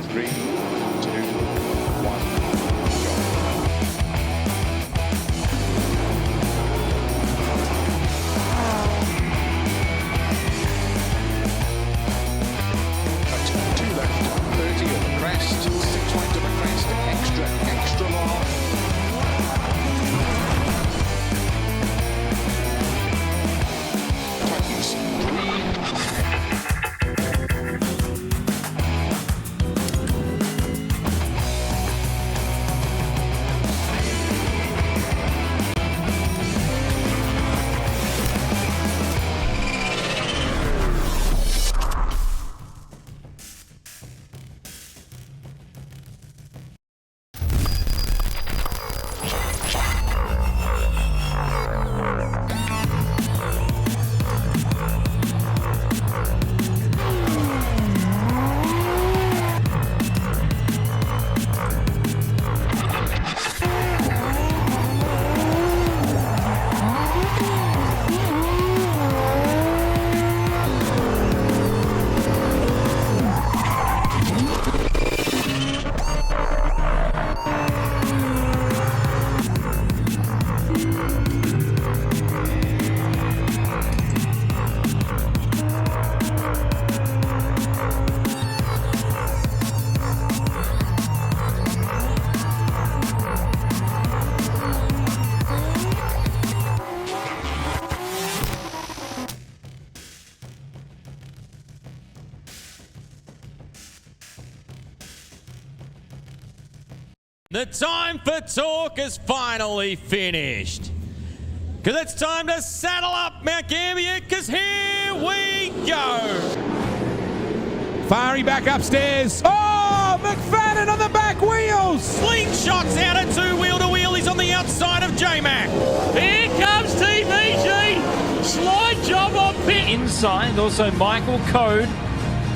3, 2, 1, go. 2 left, 30 of the crest, 6 wide to the crest, extra long. The time for talk is finally finished. Because it's time to saddle up Mount Gambier, because here we go. Fari back upstairs. Oh, McFadden on the back wheels. Slingshots out at two-wheel to wheelies on the outside of J-Mac. Here comes TVG. Slide job on pit. Inside, also Michael Code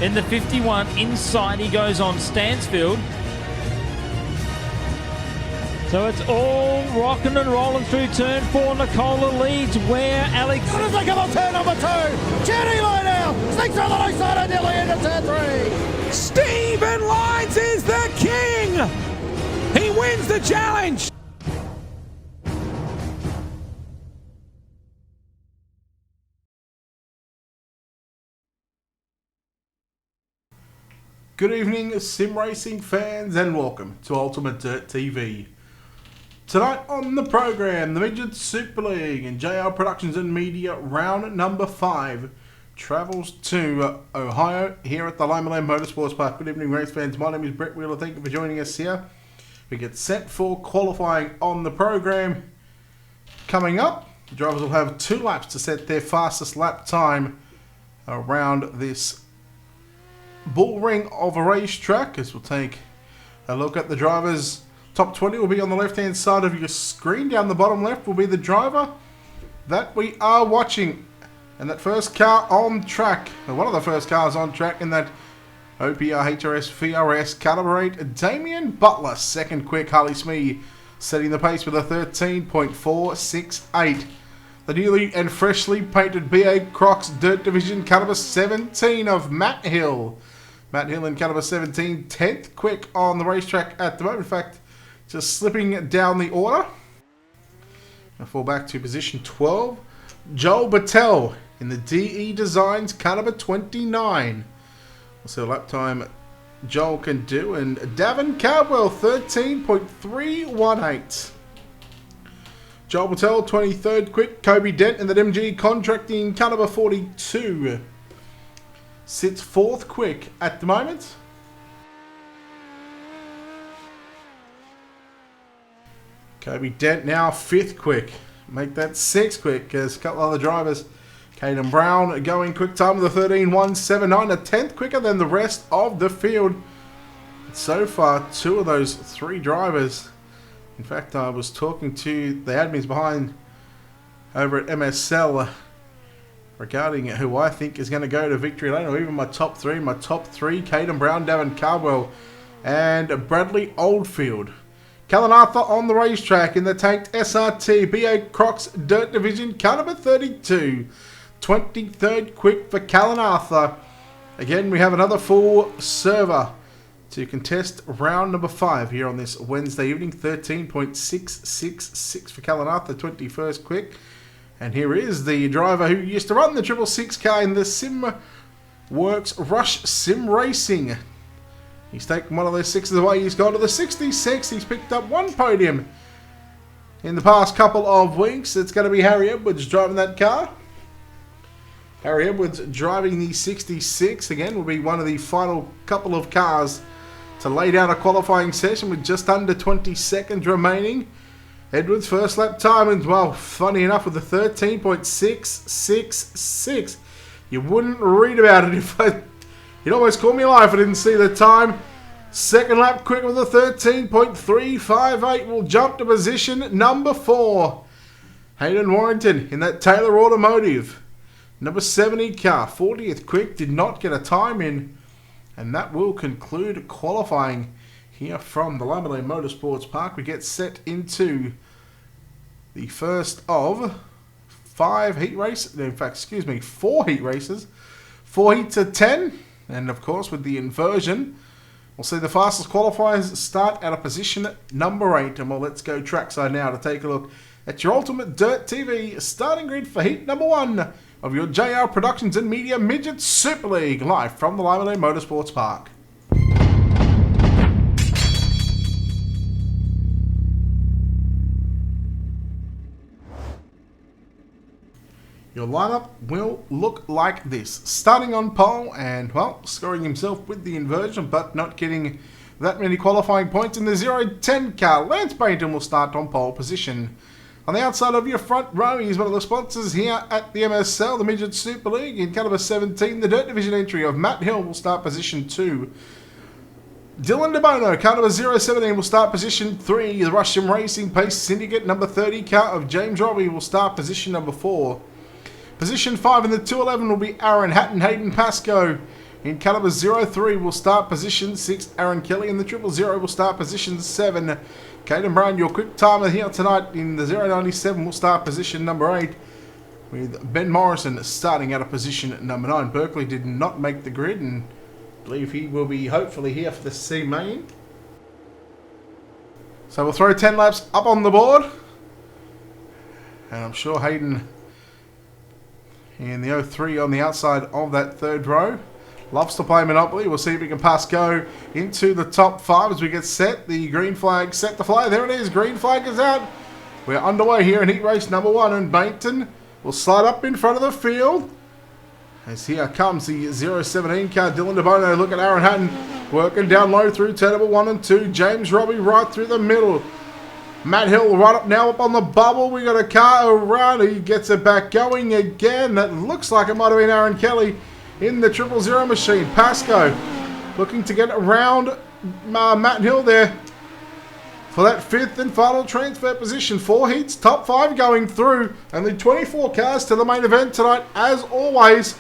in the 51. Inside he goes on Stansfield. So it's all rocking and rolling through turn 4. Nicola leads where Alex... As they come on turn number 2, Jenny line now, sneaks on the low side and nearly into turn 3. Stephen Lyons is the king. He wins the challenge. Good evening, sim racing fans, and welcome to Ultimate Dirt TV. Tonight on the program, the Midget Super League and JR Productions and Media round number 5 travels to Ohio here at the Limaland Motorsports Park. Good evening, race fans. My name is Brett Wheeler. Thank you for joining us here. We get set for qualifying on the program. Coming up, the drivers will have 2 laps to set their fastest lap time around this bull ring of a racetrack, as we'll take a look at the drivers. Top 20 will be on the left-hand side of your screen. Down the bottom left will be the driver that we are watching. And that first car on track, or one of the first cars on track in that OPR HRS VRS Caliber 8, Damien Butler. Second quick, Harley Smee setting the pace with a 13.468. The newly and freshly painted BA Crocs Dirt Division Caliber 17 of Matt Hill. Matt Hill in Caliber 17, 10th quick on the racetrack at the moment. In fact, just slipping down the order. I'll fall back to position 12. Joel Battelle in the DE Designs Caliber 29. We'll see what lap time Joel can do. And Davin Caldwell, 13.318. Joel Battelle, 23rd quick. Kobe Dent in the MG Contracting Caliber 42. Sits 4th quick at the moment. Kobe Dent now 5th quick. Make that 6th quick as a couple other drivers. Caden Brown going quick time with a 13.179, a 10th quicker than the rest of the field. So far, 2 of those 3 drivers. In fact, I was talking to the admins behind over at MSL regarding who I think is going to go to victory lane, or even my top 3. My top 3, Caden Brown, Davin Caldwell, and Bradley Oldfield. Callan Arthur on the racetrack in the tanked SRT BA Crocs Dirt Division Caliber 32. 23rd quick for Callan Arthur. Again, we have another full server to contest round number 5 here on this Wednesday evening. 13.666 for Kalanarth, the 21st quick. And here is the driver who used to run the 666 car in the Sim Works Rush Sim Racing. He's taken one of those 6s away. He's gone to the 66. He's picked up 1 podium in the past couple of weeks. It's going to be Harry Edwards driving that car. Harry Edwards driving the 66. Again, will be one of the final couple of cars to lay down a qualifying session with just under 20 seconds remaining. Edwards' first lap time, and well, funny enough, with the 13.666. You wouldn't read about it if you'd almost call me a liar if I didn't see the time. Second lap quick with a 13.358 will jump to position number 4. Hayden Warrington in that Taylor Automotive. Number 70 car, 40th quick, did not get a time in. And that will conclude qualifying here from the Limaland Motorsports Park. We get set into the first of 4 heat races. 4 heats of 10. And of course, with the inversion, we'll see the fastest qualifiers start at a position number 8. And well, let's go trackside now to take a look at your Ultimate Dirt TV starting grid for heat number 1 of your JR Productions and Media Midget Super League, live from the Limaland Motorsports Park. Your lineup will look like this. Starting on pole and, well, scoring himself with the inversion, but not getting that many qualifying points in the 0-10 car. Lance Bainton will start on pole position. On the outside of your front row, he's one of the sponsors here at the MSL, the Midget Super League. In caliber 17, the Dirt Division entry of Matt Hill will start position 2. Dylan DeBono, caliber 017, will start position 3. The Russian Racing Pace Syndicate, number 30, car of James Robbie, will start position number 4. Position 5 in the 211 will be Aaron Hatton Hayden Pascoe. In caliber 03 will start position 6. Aaron Kelly in the 000 will start position 7. Caden Brown, your quick timer here tonight in the 097 will start position number 8. With Ben Morrison starting out of position number 9. Berkeley did not make the grid, and I believe he will be hopefully here for the C main. So we'll throw 10 laps up on the board. And I'm sure Hayden in the 03 on the outside of that third row loves to play Monopoly. We'll see if we can pass go into the top 5 as we get set. The green flag set to fly. There it is. Green flag is out. We're underway here in heat race number 1, and Bainton will slide up in front of the field. As here comes the 017 car, Dylan DeBono. Look at Aaron Hatton working down low through turn number 1 and 2. James Robbie right through the middle. Matt Hill right up now up on the bubble. We got a car around. He gets it back going again. That looks like it might have been Aaron Kelly in the 000 machine. Pascoe looking to get around Matt Hill there for that 5th and final transfer position. 4 heats, top 5 going through. Only 24 cars to the main event tonight, as always.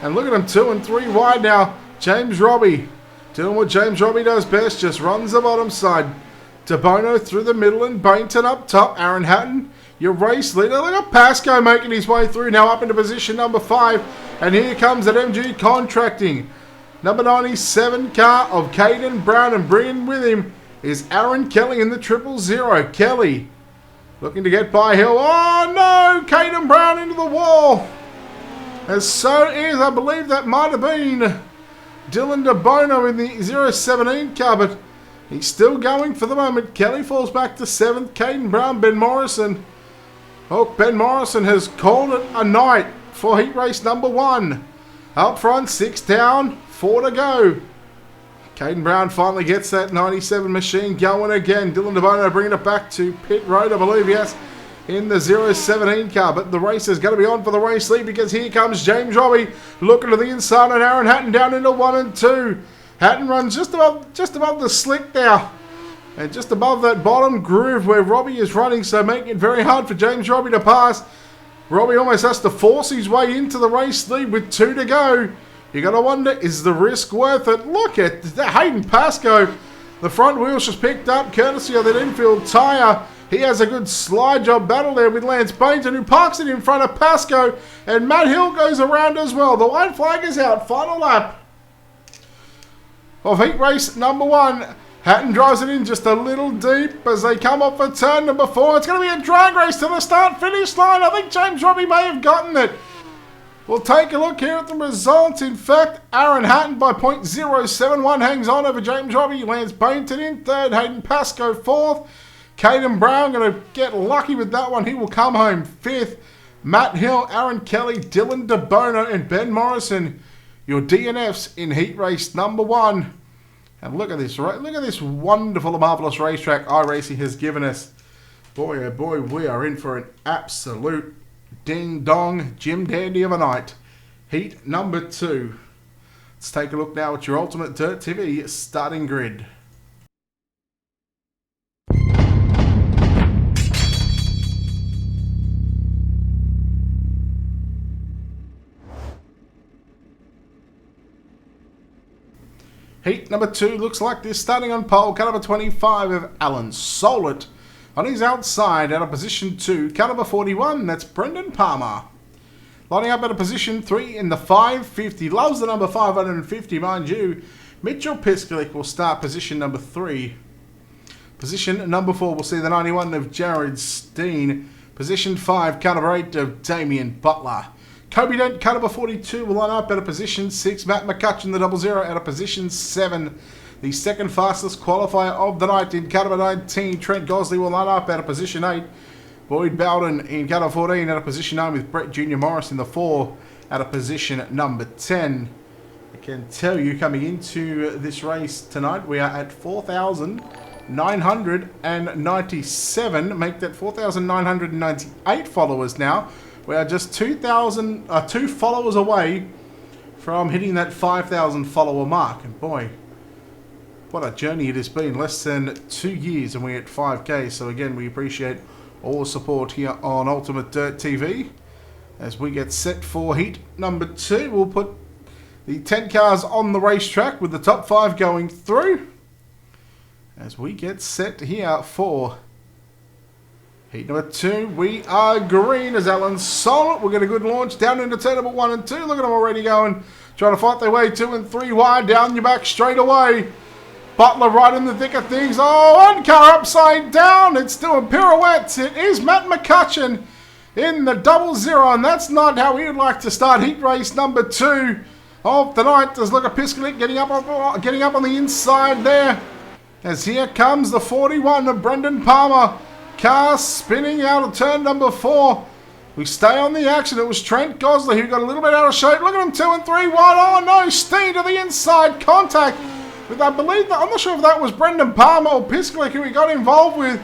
And look at them, 2 and 3 wide now. James Robbie doing what James Robbie does best, just runs the bottom side. DeBono through the middle and Bainton up top. Aaron Hatton, your race leader. Look at Pascoe making his way through now up into position number 5. And here comes that MG Contracting. Number 97 car of Caden Brown, and bringing with him is Aaron Kelly in the 000. Kelly looking to get by Hill. Oh no! Caden Brown into the wall. And so is, I believe that might have been Dylan DeBono in the 017 car, but he's still going for the moment. Kelly falls back to 7th. Caden Brown, Ben Morrison. Oh, Ben Morrison has called it a night for heat race number 1. Up front, 6 down, 4 to go. Caden Brown finally gets that 97 machine going again. Dylan DeBono bringing it back to pit road, I believe, yes, in the 017 car. But the race is going to be on for the race lead, because here comes James Robbie looking to the inside, and Aaron Hatton down into 1 and 2. Hatton runs just above the slick now, and just above that bottom groove where Robbie is running, so making it very hard for James Robbie to pass. Robbie almost has to force his way into the race lead with 2 to go. You got to wonder, is the risk worth it? Look at Hayden Pascoe. The front wheels just picked up courtesy of that infield tyre. He has a good slide job battle there with Lance Bainton, who parks it in front of Pascoe, and Matt Hill goes around as well. The white flag is out. Final lap. of heat race number 1. Hatton drives it in just a little deep as they come off for turn number 4. It's going to be a drag race to the start-finish line. I think James Robbie may have gotten it. We'll take a look here at the results. In fact, Aaron Hatton by .071 hangs on over James Robbie. Lance Bainton in third. Hayden Pascoe fourth. Caden Brown going to get lucky with that one. He will come home fifth. Matt Hill, Aaron Kelly, Dylan DeBona and Ben Morrison, your DNFs in heat race number 1. And look at this, right? Look at this wonderful, marvellous racetrack iRacing has given us. Boy, oh boy, we are in for an absolute ding-dong Jim Dandy of a night. Heat number 2. Let's take a look now at your Ultimate Dirt TV starting grid. Heat number 2 looks like this, starting on pole, car number 25 of Alan Solit. On his outside, out of position 2, car number 41, that's Brendan Palmer. Lining up at a position 3 in the 550, loves the number 550, mind you. Mitchell Piskalik will start position number 3. Position number 4 will see the 91 of Jared Steen. Position 5, car number 8 of Damien Butler. Kobe Dent, car number 42, will line up at a position 6. Matt McCutcheon, the 00, at a position 7. The second fastest qualifier of the night in car number 19, Trent Gosley, will line up at a position 8. Boyd Bowden in car number 14 at a position 9 with Brett Jr. Morris in the 4 at a position number 10. I can tell you coming into this race tonight, we are at 4,997. Make that 4,998 followers now. We are just 2 followers away from hitting that 5,000 follower mark. And boy, what a journey it has been. Less than 2 years and we're at 5K. So again, we appreciate all the support here on Ultimate Dirt TV. As we get set for heat number 2, we'll put the 10 cars on the racetrack with the top 5 going through. As we get set here for heat number 2, we are green as Alan Solid. We'll get a good launch down into turn number 1 and 2. Look at them already going, trying to fight their way 2 and 3 wide, down your back straight away. Butler right in the thick of things. Oh, one car upside down. It's doing pirouettes. It is Matt McCutcheon in the 00, and that's not how we would like to start heat race number 2 of the night. There's look at Piskalik getting up on the inside there. As here comes the 41 of Brendan Palmer. Car spinning out of turn number 4. We stay on the action. It was Trent Gosley who got a little bit out of shape. Look at him, 2 and 3 wide. Oh no, Steen to the inside contact. With I believe that, I'm not sure if that was Brendan Palmer or Piskalik who he got involved with.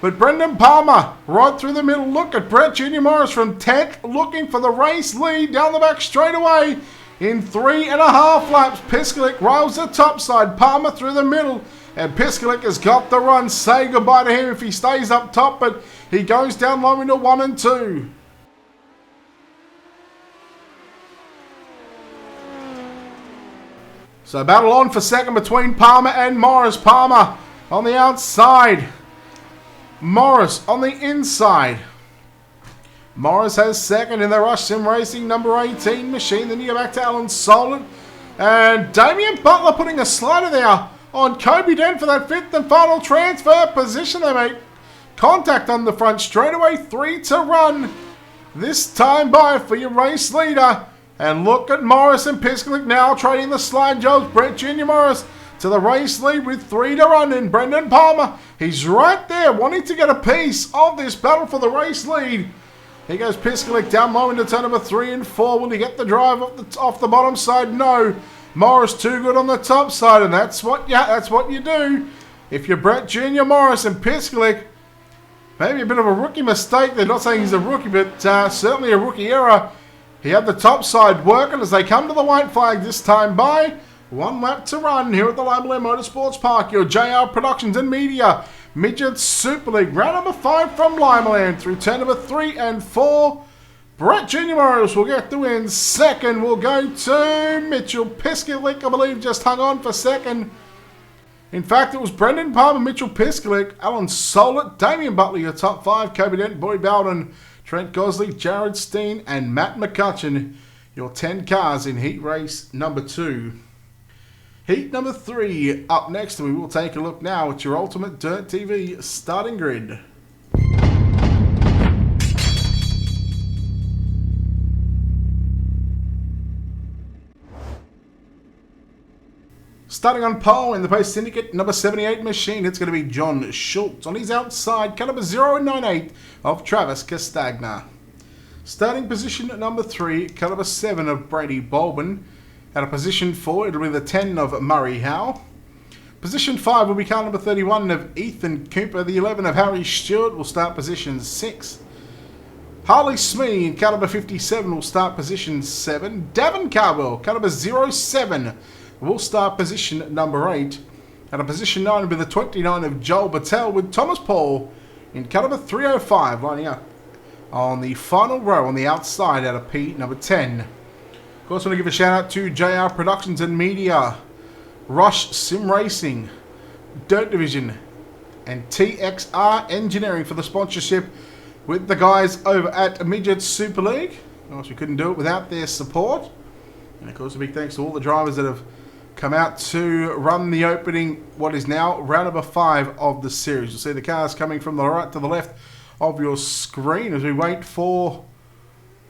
But Brendan Palmer right through the middle. Look at Brett Jr. Morris from 10th looking for the race lead down the back straight away. In 3.5 laps, Piskalik riles the top side. Palmer through the middle. And Piskalik has got the run. Say goodbye to him if he stays up top, but he goes down low into 1 and 2. So battle on for second between Palmer and Morris. Palmer on the outside. Morris on the inside. Morris has second in the Rush Sim Racing number 18 machine. Then you go back to Alan Solon. And Damien Butler putting a slider there on Kobe Dent for that 5th and final transfer position. They make contact on the front straight away. 3 to run. This time by for your race leader. And look at Morris and Piskalik now trading the slide jobs. Brett Jr. Morris to the race lead with 3 to run in. Brendan Palmer, he's right there wanting to get a piece of this battle for the race lead. Here goes Piskalik down low into turn number 3 and 4. Will he get the drive off the bottom side? No. Morris too good on the top side, and that's what you do. If you're Brett Jr. Morris and Piskalik, maybe a bit of a rookie mistake. They're not saying he's a rookie, but certainly a rookie error. He had the top side working as they come to the white flag this time by. 1 lap to run here at the Limaland Motorsports Park. Your JR Productions and Media Midget Super League. Round number 5 from Limaland through turn number 3 and 4. Brett Jr. Morris will get the win. Second will go to Mitchell Piskalik, I believe, just hung on for second. In fact, it was Brendan Palmer, Mitchell Piskalik, Alan Solit, Damien Butler, your top 5, Kobe Dent, Boyd Bowden, Trent Gosley, Jared Steen, and Matt McCutcheon, your 10 cars in heat race number 2. Heat number 3 up next, and we will take a look now at your Ultimate Dirt TV starting grid. Starting on pole in the Post Syndicate number 78 machine, it's going to be John Schultz. On his outside, caliber 098 of Travis Castagna. Starting position at number 3, caliber 7 of Brady Baldwin. At a position 4, it'll be the 10 of Murray Howe. Position 5 will be car number 31 of Ethan Cooper. The 11 of Harry Stewart will start position 6. Harley Smee in caliber 57 will start position 7. Davin Cardwell, caliber 07, will start position number 8. At a position 9 will be the 29 of Joel Battelle, with Thomas Paul in caliber 305 lining up on the final row on the outside out of P number 10. Of course, I want to give a shout out to JR Productions and Media, Rush Sim Racing, Dirt Division, and TXR Engineering for the sponsorship with the guys over at Midget Super League. Of course, we couldn't do it without their support. And of course, a big thanks to all the drivers that have come out to run the opening, what is now round number 5 of the series. You'll see the cars coming from the right to the left of your screen as we wait for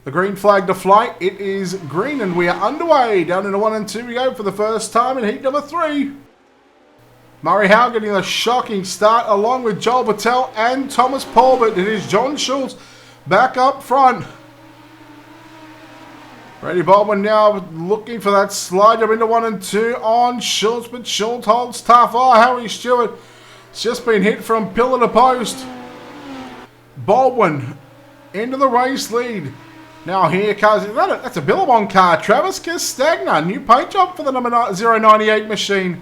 the green flag to fly. It is green and we are underway. Down into 1 and 2 we go for the first time in heat number 3. Murray Howe getting a shocking start along with Joel Battelle and Thomas Paul, but it is John Schultz back up front. Brady Baldwin now looking for that slide up into 1 and 2 on Schultz, but Schultz holds tough. Oh, Harry Stewart has just been hit from pillar to post. Baldwin into the race lead. Now here comes, that's a Billabong car, Travis Castagna, new paint job for the number 098 machine.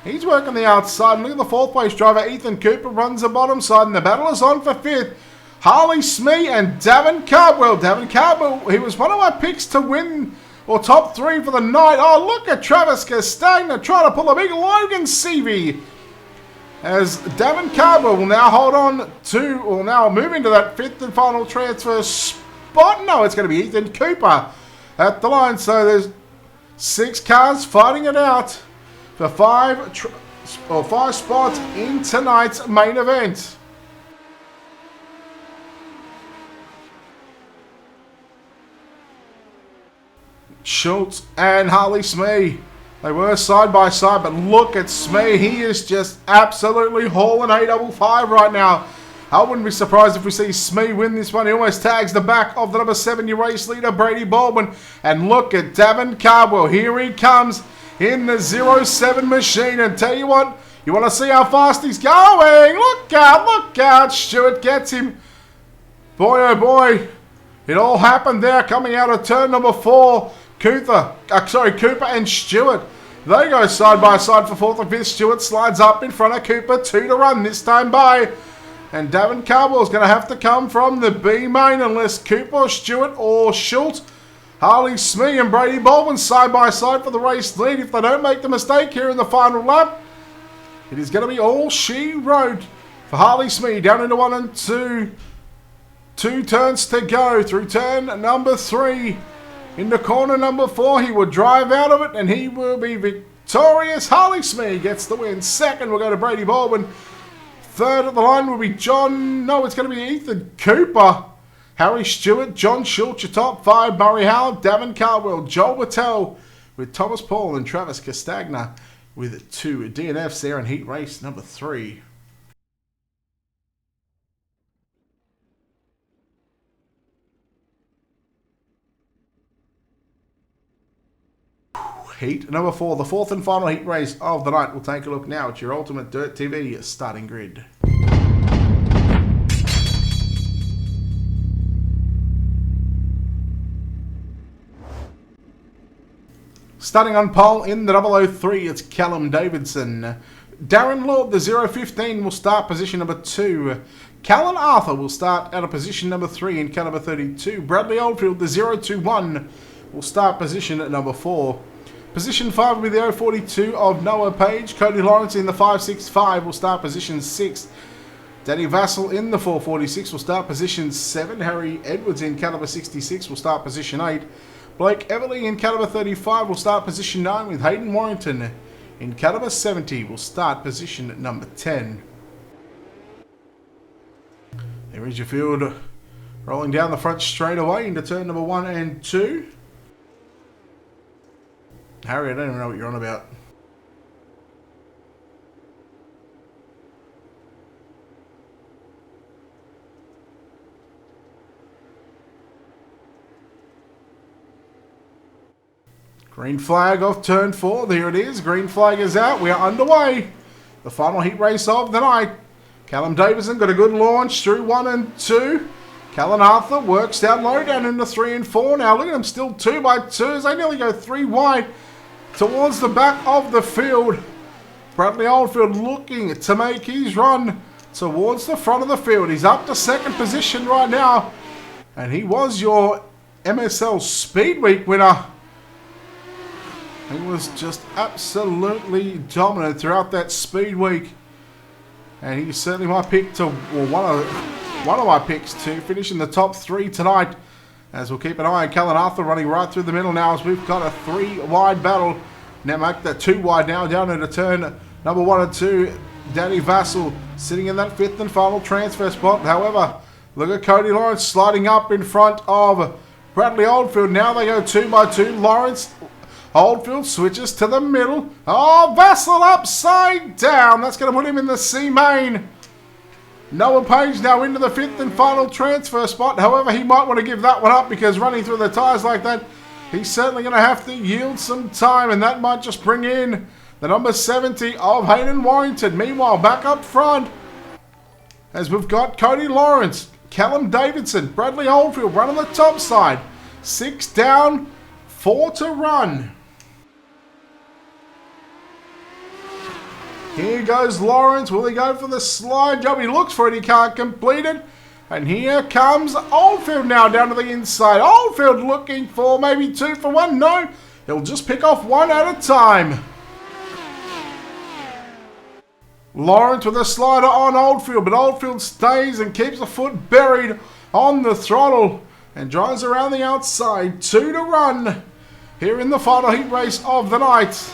He's working the outside. Look at the 4th place driver, Ethan Cooper, runs the bottom side, and the battle is on for 5th. Harley Smee and Davin Cardwell. Davin Cardwell, he was one of my picks to win, or top 3 for the night. Oh, look at Travis Castagna trying to pull a big Logan CV. As Davin Cardwell will now hold on to, or now move into that 5th and final transfer spot. No, it's going to be Ethan Cooper at the line. So there's 6 cars fighting it out for 5 spots in tonight's main event. Schultz and Harley Smee. They were side by side, but look at Smee. He is just absolutely hauling A55 right now. I wouldn't be surprised if we see Smee win this one. He almost tags the back of the number 7 race leader, Brady Baldwin. And look at Davin Cardwell. Here he comes in the 07 machine. And tell you what, you want to see how fast he's going? Look out, Stewart gets him. Boy, oh boy. It all happened there coming out of turn number 4. Cooper and Stewart. They go side by side for 4th and 5th. Stewart slides up in front of Cooper. 2 to run this time by. And Davin Cardwell is going to have to come from the B main unless Cooper, Stewart or Schultz. Harley Smee and Brady Baldwin side by side for the race lead. If they don't make the mistake here in the final lap, it is going to be all she wrote for Harley Smee. Down into 1 and 2. 2 turns to go through turn number 3. Into corner number 4, he will drive out of it and he will be victorious. Harley Smee gets the win. 2nd will go to Brady Baldwin. 3rd at the line will be it's going to be Ethan Cooper. Harry Stewart, John Schultz, your top 5. Murray Howe, Davin Cardwell, Joel Battelle with Thomas Paul and Travis Castagna with 2 DNFs there in heat race number 3. Heat number 4, the 4th and final heat race of the night. We'll take a look now at your Ultimate Dirt TV starting grid. Starting on pole in the 003, it's Callum Davidson. Darren Lord, the 015, will start position number 2. Callan Arthur will start at a position number 3 in caliber 32. Bradley Oldfield, the 021, will start position at number 4. Position 5 will be the 042 of Noah Page. Cody Lawrence in the 565 will start position 6. Danny Vassell in the 446 will start position 7. Harry Edwards in caliber 66 will start position 8. Blake Everly in caliber 35 will start position 9 with Hayden Warrington in caliber 70 will start position at number 10. There is your field rolling down the front straight away into turn number 1 and 2. Harry, I don't even know what you're on about. Green flag off turn 4. There it is. Green flag is out. We are underway. The final heat race of the night. Callum Davison got a good launch through 1 and 2. Callan Arthur works down low down into 3 and 4. Now look at them still 2 by 2 as they nearly go 3 wide towards the back of the field. Bradley Oldfield looking to make his run towards the front of the field. He's up to second position right now. And he was your MSL Speed Week winner. He was just absolutely dominant throughout that Speed Week. And he's certainly my pick to, well, one of my picks to finish in the top 3 tonight. As we'll keep an eye on Callan Arthur running right through the middle now as we've got a 3 wide battle. Now make that 2 wide now down into turn number 1 and 2. Danny Vassell sitting in that 5th and final transfer spot. However, look at Cody Lawrence sliding up in front of Bradley Oldfield. Now they go 2 by 2. Lawrence Oldfield switches to the middle. Oh, Vassell upside down. That's going to put him in the C main. Noah Page now into the 5th and final transfer spot. However, he might want to give that one up because running through the tyres like that, he's certainly going to have to yield some time, and that might just bring in the number 70 of Hayden Warrington. Meanwhile, back up front, as we've got Cody Lawrence, Callum Davidson, Bradley Oldfield run on the top side. 6 down, 4 to run. Here goes Lawrence. Will he go for the slide job? He looks for it. He can't complete it. And here comes Oldfield now down to the inside. Oldfield looking for maybe 2 for 1. No, he'll just pick off 1 at a time. Lawrence with a slider on Oldfield, but Oldfield stays and keeps a foot buried on the throttle and drives around the outside. 2 to run here in the final heat race of the night.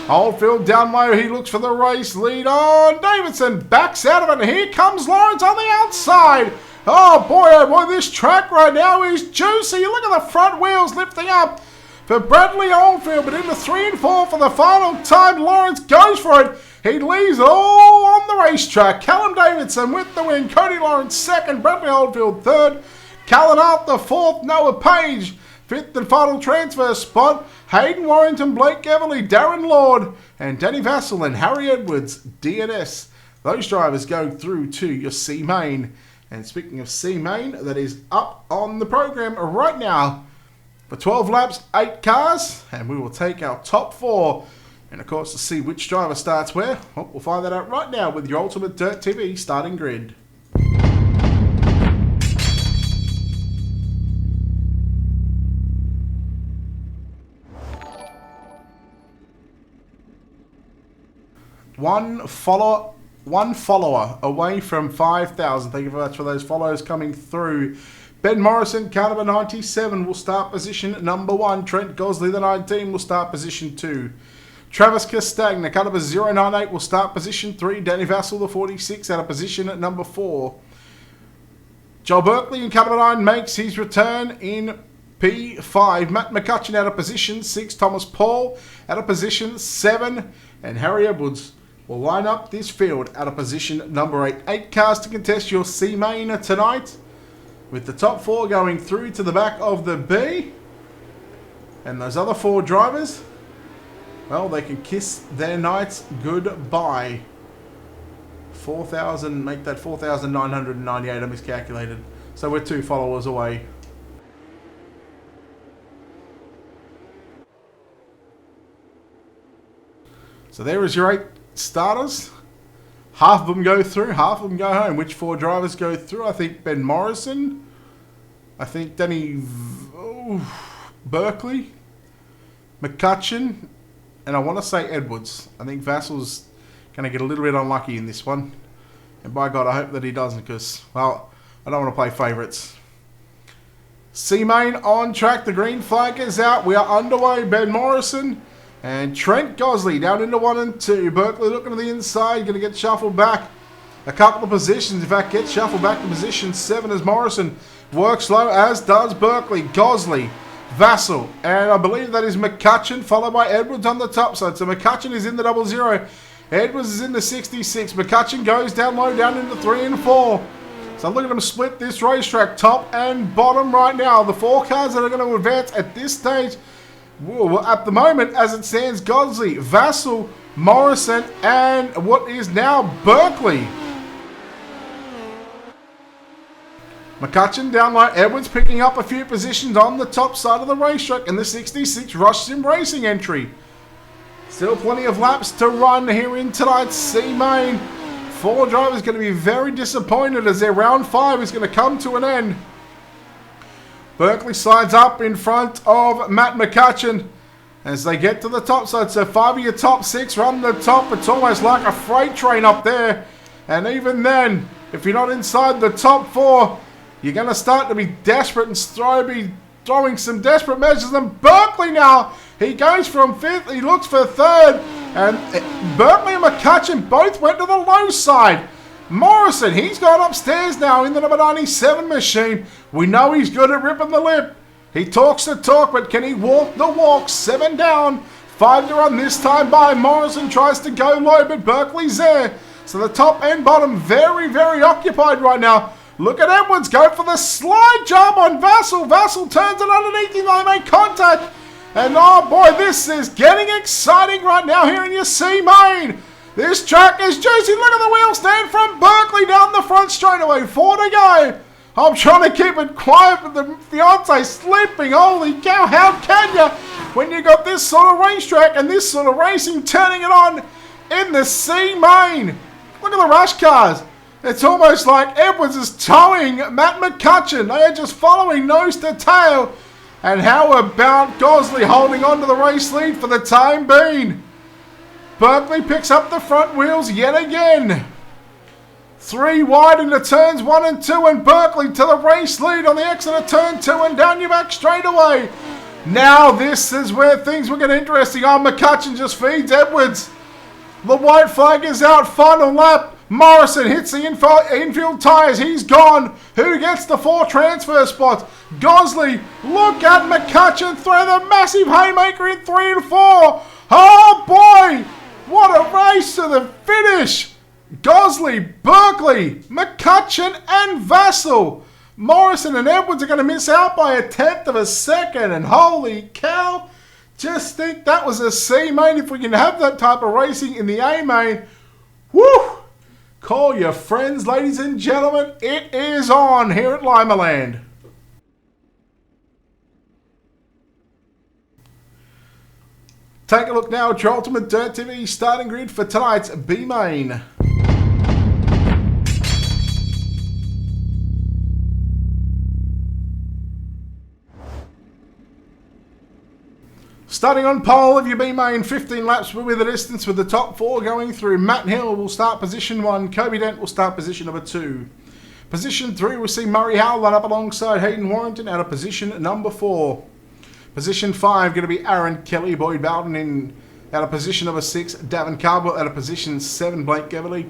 Oldfield down low, he looks for the race lead on. Davidson backs out of it, and here comes Lawrence on the outside. Oh boy, this track right now is juicy. Look at the front wheels lifting up for Bradley Oldfield, but into 3 and 4 for the final time. Lawrence goes for it. He leaves it all on the racetrack. Callum Davidson with the win. Cody Lawrence second. Bradley Oldfield third. Callan Arthur fourth. Noah Page 5th and final transfer spot. Hayden Warrington, Blake Everly, Darren Lord, and Danny Vassell and Harry Edwards, DNS. Those drivers go through to your C main. And speaking of C main, that is up on the program right now for 12 laps, 8 cars, and we will take our top 4. And of course, to see which driver starts where, well, we'll find that out right now with your Ultimate Dirt TV starting grid. One follower away from 5,000. Thank you very much for those follows coming through. Ben Morrison, car number 97, will start position number 1. Trent Gosley, the 19, will start position 2. Travis Castagna, car number 098, will start position 3. Danny Vassell, the 46, out of position at number 4. Joel Berkeley in car number 9 makes his return in P5. Matt McCutcheon out of position 6. Thomas Paul out of position 7. And Harry Edwards will line up this field out of position number 8. 8 cars to contest your C main tonight, with the top 4 going through to the back of the B. And those other 4 drivers, well, they can kiss their nights goodbye. 4,000, make that 4,998, I miscalculated. So we're 2 followers away. So there is your 8 starters. Half of them go through, half of them go home. Which 4 drivers go through? I think Ben Morrison. I think Danny Berkeley, McCutcheon, and I want to say Edwards. I think Vassell's going to get a little bit unlucky in this one. And by God, I hope that he doesn't, because, well, I don't want to play favourites. C main on track. The green flag is out. We are underway. Ben Morrison And Trent Gosley down into 1 and 2. Berkeley looking to the inside, going to get shuffled back a couple of positions. In fact, gets shuffled back to position 7 as Morrison works low, as does Berkeley. Gosley, Vassal, and I believe that is McCutcheon, followed by Edwards on the top side. So McCutcheon is in the 00. Edwards is in the 66. McCutcheon goes down low, down into 3 and 4. So look at them split this racetrack, top and bottom right now. The 4 cars that are going to advance at this stage, well, at the moment, as it stands, Gosley, Vassal, Morrison, and what is now Berkeley. McCutcheon down low, Edwards picking up a few positions on the top side of the racetrack in the 66 Rush Sim Racing entry. Still plenty of laps to run here in tonight's C-Main. 4 drivers going to be very disappointed as their round 5 is going to come to an end. Berkeley slides up in front of Matt McCutcheon as they get to the top side. So 5 of your top 6 run the top. It's almost like a freight train up there. And even then, if you're not inside the top 4, you're going to start to be desperate and be throwing some desperate measures. And Berkeley now, he goes from 5th, he looks for 3rd. And Berkeley and McCutcheon both went to the low side. Morrison, he's gone upstairs now in the number 97 machine. We know he's good at ripping the lip. He talks the talk, but can he walk the walk? 7 down, 5 to run this time by. Morrison tries to go low, but Berkeley's there. So the top and bottom very, very occupied right now. Look at Edwards go for the slide job on Vassal. Vassal turns it underneath him. They make contact. And oh boy, this is getting exciting right now here in your C-Main. This track is juicy. Look at the wheel stand from Berkeley down the front straightaway. 4 to go. I'm trying to keep it quiet, but the fiance's sleeping. Holy cow, how can you when you got this sort of racetrack and this sort of racing turning it on in the C-Main? Look at the rush cars. It's almost like Edwards is towing Matt McCutcheon. They are just following nose to tail. And how about Gosley holding on to the race lead for the time being? Berkeley picks up the front wheels yet again. 3 wide into turns 1 and 2, and Berkeley to the race lead on the exit of turn 2 and down your back straight away. Now this is where things will get interesting. Oh, McCutcheon just feeds Edwards. The white flag is out, final lap. Morrison hits the infield tyres. He's gone. Who gets the 4 transfer spots? Gosley. Look at McCutcheon throw the massive haymaker in 3 and 4. Oh boy. What a race to the finish. Gosley, Berkeley, McCutcheon and Vassal. Morrison and Edwards are going to miss out by 1/10 of a second. And holy cow. Just think that was a C-Main. If we can have that type of racing in the A-Main. Woo. Call your friends, ladies and gentlemen. It is on here at Limaland. Take a look now at your Ultimate Dirt TV starting grid for tonight's B-Main. Starting on pole of your B-Main, 15 laps with the distance, with the top 4 going through. Matt Hill will start position 1. Kobe Dent will start position number 2. Position 3, we'll see Murray Howell line up alongside Hayden Warrington out of position number 4. Position 5, going to be Aaron Kelly, Boyd Bowden in out of position number 6. Davin Cardwell out of position 7. Blake Geverly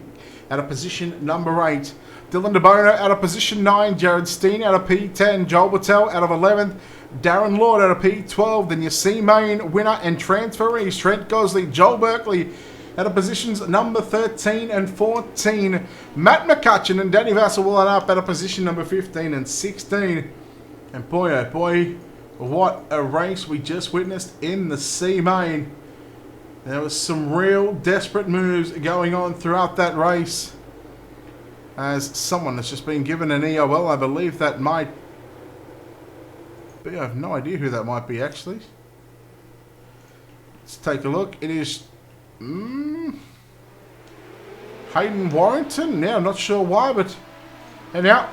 out of position number 8. Dylan DeBono out of position 9. Jared Steen out of P10. Joel Battelle out of 11th. Darren Lord out of P12. Then your C-Main winner and transferees, Trent Gosley, Joel Berkeley out of positions number 13 and 14. Matt McCutcheon and Danny Vassal will line up out of position number 15 and 16. And boy, oh boy, what a race we just witnessed in the C-Main. There was some real desperate moves going on throughout that race. As someone has just been given an EOL, I believe that might be, I have no idea who that might be actually. Let's take a look. It is Hayden Warrington. Yeah, I'm not sure why, but anyhow,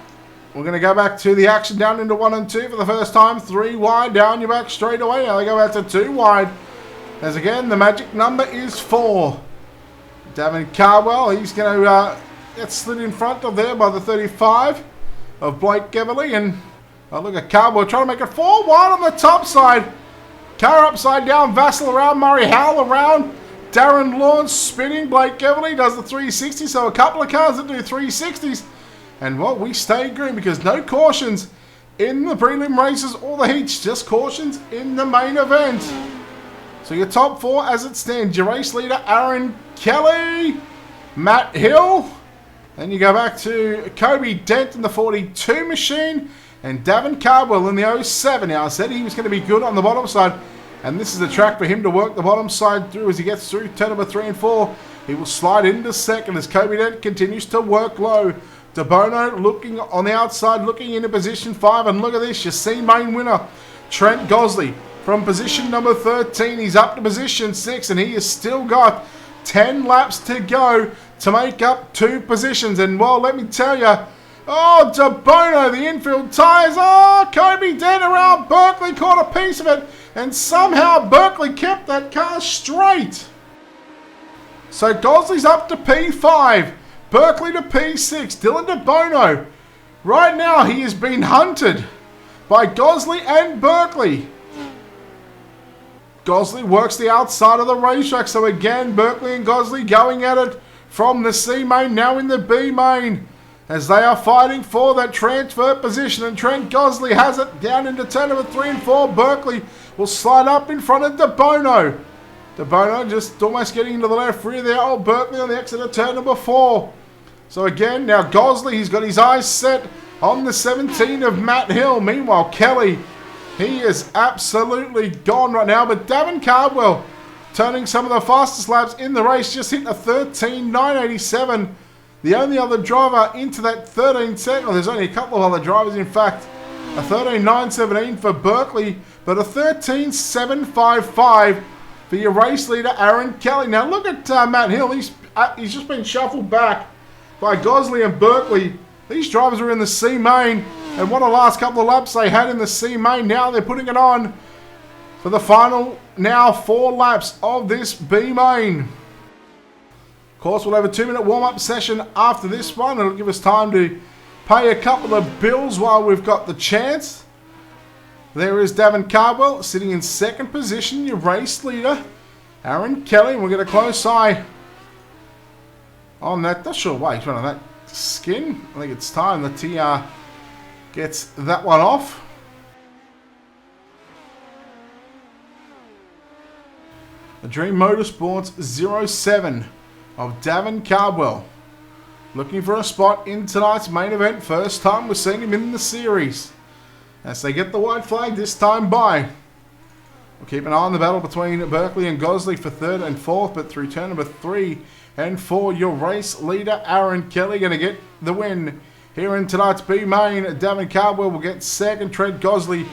we're going to go back to the action down into 1 and 2 for the first time. 3 wide, down your back straight away. Now they go out to 2 wide. As again, the magic number is 4. Davin Cardwell, he's going to get slid in front of there by the 35 of Blake Geverly. And oh, look at Cardwell trying to make it 4 wide on the top side. car upside down, Vassal around, Murray Howell around, Darren Lawrence spinning, Blake Everly does the 360, so a couple of cars that do 360s. And well, we stay green because no cautions in the prelim races or the heats, just cautions in the main event. So your top four as it stands, your race leader Aaron Kelly, Matt Hill, then you go back to Kobe Dent in the 42 machine, and Davin Cardwell in the 07. Now I said he was going to be good on the bottom side, and this is the track for him to work the bottom side through as he gets through turn number 3 and 4. He will slide into second as Kobe Dent continues to work low. DeBono looking on the outside, looking into position 5, and look at this, your C-main winner, Trent Gosley. From position number 13, he's up to position 6, and he has still got 10 laps to go to make up 2 positions. And well, let me tell you, oh, DeBono, the infield tyres, oh, Kobe Dent around Berkeley caught a piece of it, and somehow Berkeley kept that car straight. So Gosley's up to P5, Berkeley to P6, Dylan DeBono. Right now, he has been hunted by Gosley and Berkeley. Gosley works the outside of the racetrack. So again, Berkeley and Gosley going at it from the C main, now in the B main, as they are fighting for that transfer position. And Trent Gosley has it down into turn number 3 and 4. Berkeley will slide up in front of DeBono. DeBono just almost getting into the left rear there. Oh, Berkeley on the exit of turn number 4. So again, now Gosley, he's got his eyes set on the 17 of Matt Hill. Meanwhile, Kelly, he is absolutely gone right now. But Davin Cardwell, turning some of the fastest laps in the race, just hit a 13.987. The only other driver into that 13 second, well, there's only a couple of other drivers, in fact. A 13.917 for Berkeley, but a 13.755 for your race leader, Aaron Kelly. Now look at Matt Hill. He's just been shuffled back by Gosley and Berkeley. These drivers are in the C main, and what a last couple of laps they had in the C main. Now they're putting it on for the final, now 4 laps of this B main. Of course, we'll have a 2-minute warm-up session after this one. It'll give us time to pay a couple of bills while we've got the chance. There is Davin Cardwell sitting in second position, your race leader, Aaron Kelly. We'll get a close eye on that. Not sure why he's running that skin. I think it's time that he gets that one off. The Dream Motorsports 07 of Davin Cardwell, looking for a spot in tonight's main event. First time we're seeing him in the series, as they get the white flag this time by. We'll keep an eye on the battle between Berkeley and Gosley for 3rd and 4th, but through turn number 3 and 4, your race leader Aaron Kelly going to get the win here in tonight's B main. Davin Cardwell will get 2nd, Trent Gosley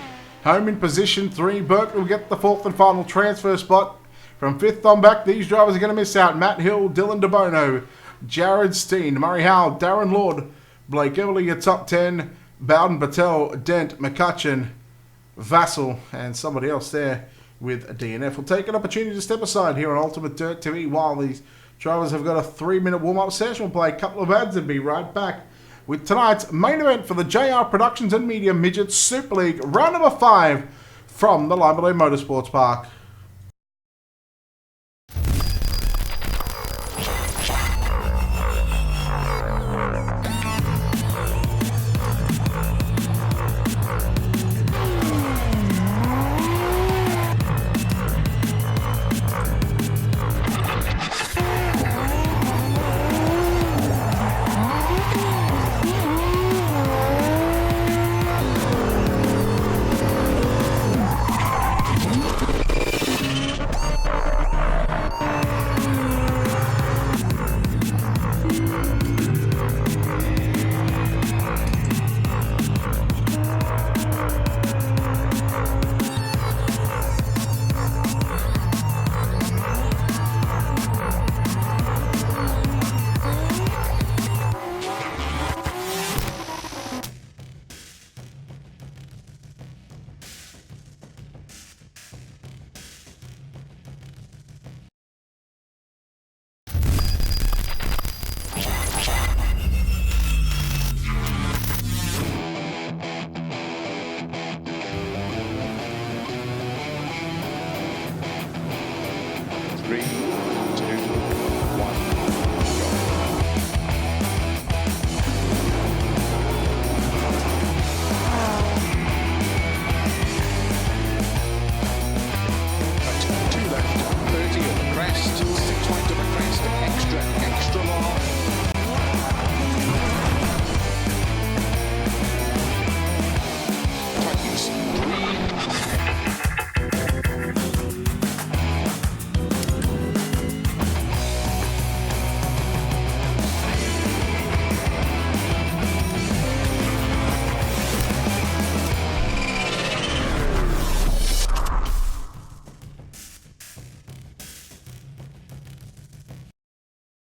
home in position 3. Berkeley will get the 4th and final transfer spot. From 5th on back, these drivers are going to miss out. Matt Hill, Dylan DeBono, Jared Steen, Murray Howell, Darren Lord, Blake Everly, your top 10, Bowden Patel, Dent, McCutcheon, Vassal, and somebody else there with a DNF. We'll take an opportunity to step aside here on Ultimate Dirt TV while these drivers have got a 3-minute warm-up session. We'll play a couple of ads and be right back with tonight's main event for the JR Productions and Media Midget Super League, round number 5 from the Limaland Motorsports Park.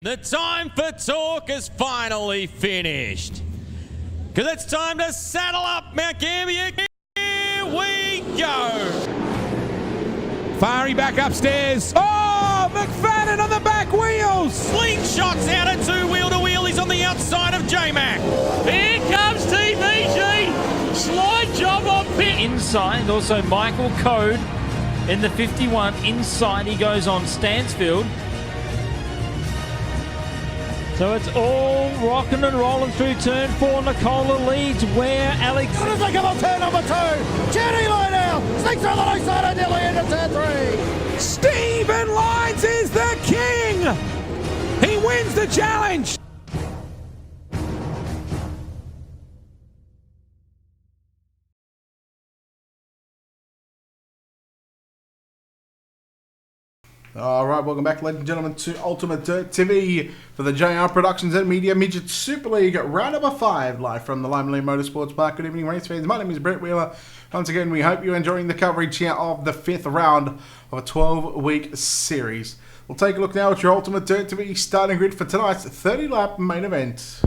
The time for talk is finally finished. Because it's time to saddle up Mount Gambier. Here we go. Fiery back upstairs. Oh, McFadden on the back wheels. Slingshots out at two-wheel-to-wheelies on the outside of J-Mac. Here comes TVG. Slide job on pit. Inside, also Michael Code in the 51. Inside he goes on Stansfield. So it's all rocking and rolling through turn 4. Nicola leads where Alex... As they come on turn number 2, Jenny line out, sneaks through the low side and nearly into turn 3. Stephen Lyons is the king. He wins the challenge. Alright, welcome back, ladies and gentlemen, to Ultimate Dirt TV for the JR Productions and Media Midget Super League, round number 5, live from the Limaland Motorsports Park. Good evening, race fans. My name is Brett Wheeler. Once again, we hope you're enjoying the coverage here of the 5th round of a 12-week series. We'll take a look now at your Ultimate Dirt TV starting grid for tonight's 30-lap main event.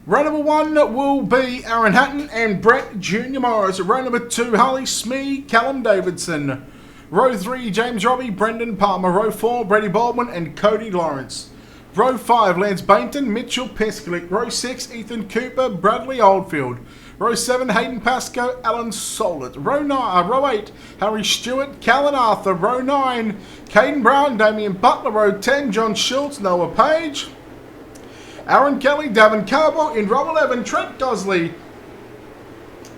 Row number 1 will be Aaron Hatton and Brett Jr. Morris. Row number 2, Harley Smee, Callum Davidson. Row 3, James Robbie, Brendan Palmer. Row 4, Brady Baldwin and Cody Lawrence. Row 5, Lance Bainton, Mitchell Peskilik. Row 6, Ethan Cooper, Bradley Oldfield. Row 7, Hayden Pascoe, Alan Solit. Row 8, Harry Stewart, Callan Arthur. Row 9, Caden Brown, Damien Butler. Row 10, John Schultz, Noah Page. Aaron Kelly, Davin Carbo. In row 11, Trent Gosley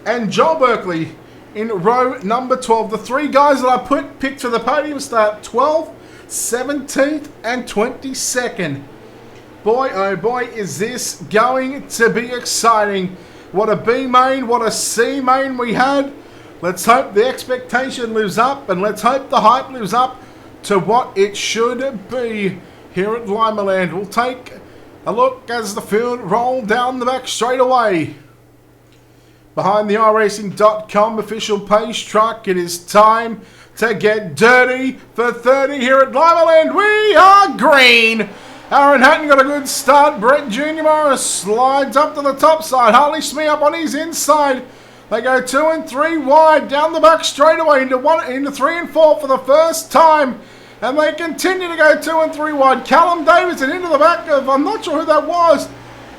and Joel Berkeley in row number 12. The 3 guys that I picked for the podium start 12th, 17th and 22nd. Boy, oh boy, is this going to be exciting. What a B main, what a C main we had. Let's hope the expectation lives up and let's hope the hype lives up to what it should be here at Limaland. We'll take a look as the field rolled down the back straight away. Behind the iRacing.com official pace truck, it is time to get dirty for 30 here at Limaland. We are green. Aaron Hatton got a good start. Brett Jr. Morris slides up to the top side. Harley Smee up on his inside. They go 2 and 3 wide down the back straight away into 3 and 4 for the first time. And they continue to go 2 and 3 wide. Callum Davidson into the back of, I'm not sure who that was.